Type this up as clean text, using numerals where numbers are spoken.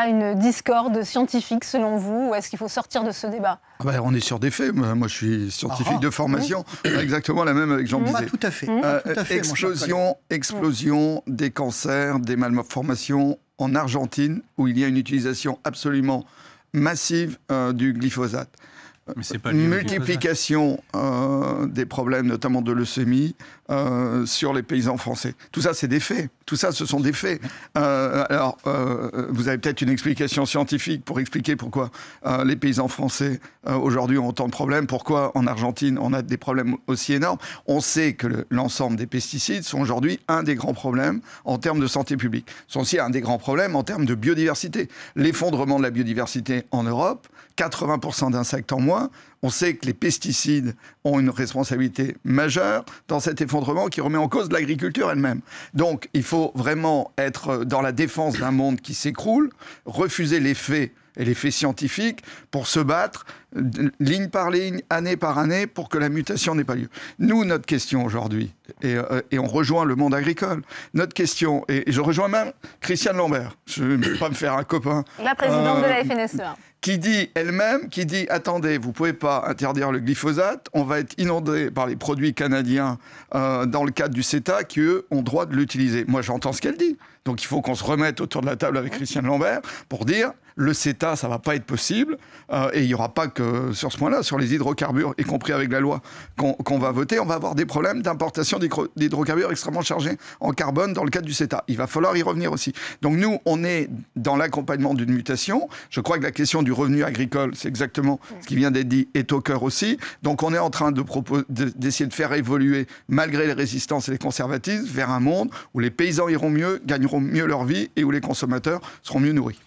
Une discorde scientifique selon vous, ou est-ce qu'il faut sortir de ce débat? On est sur des faits. Moi, je suis scientifique de formation. Exactement la même avec Jean Bizet. Tout à fait. Explosion des cancers, des malformations en Argentine, où il y a une utilisation absolument massive du glyphosate. Mais c'est pas Multiplication des problèmes, notamment de leucémie, sur les paysans français. Tout ça, c'est des faits. Tout ça, ce sont des faits. Vous avez peut-être une explication scientifique pour expliquer pourquoi les paysans français, aujourd'hui, ont autant de problèmes. Pourquoi, en Argentine, on a des problèmes aussi énormes. On sait que l'ensemble des pesticides sont aujourd'hui un des grands problèmes en termes de santé publique. Ils sont aussi un des grands problèmes en termes de biodiversité. L'effondrement de la biodiversité en Europe, 80% d'insectes en moins. On sait que les pesticides ont une responsabilité majeure dans cet effondrement qui remet en cause l'agriculture elle-même. Donc, il faut vraiment être dans la défense d'un monde qui s'écroule, refuser les faits et les faits scientifiques pour se battre ligne par ligne, année par année, pour que la mutation n'ait pas lieu. Nous, notre question aujourd'hui, et on rejoint le monde agricole, notre question, et je rejoins même Christiane Lambert, je ne vais pas me faire un copain. La présidente de la FNSEA. Qui dit elle-même, attendez, vous ne pouvez pas interdire le glyphosate, on va être inondé par les produits canadiens dans le cadre du CETA qui, eux, ont droit de l'utiliser. Moi, j'entends ce qu'elle dit. Donc, il faut qu'on se remette autour de la table avec Christiane Lambert pour dire, le CETA, ça ne va pas être possible, et il n'y aura pas que sur ce point-là, sur les hydrocarbures, y compris avec la loi qu'on va voter, on va avoir des problèmes d'importation d'hydrocarbures extrêmement chargés en carbone dans le cadre du CETA. Il va falloir y revenir aussi. Donc nous, on est dans l'accompagnement d'une mutation. Je crois que la question du revenu agricole, c'est exactement ce qui vient d'être dit, est au cœur aussi. Donc on est en train d'essayer de faire évoluer, malgré les résistances et les conservatismes, vers un monde où les paysans iront mieux, gagneront mieux leur vie et où les consommateurs seront mieux nourris.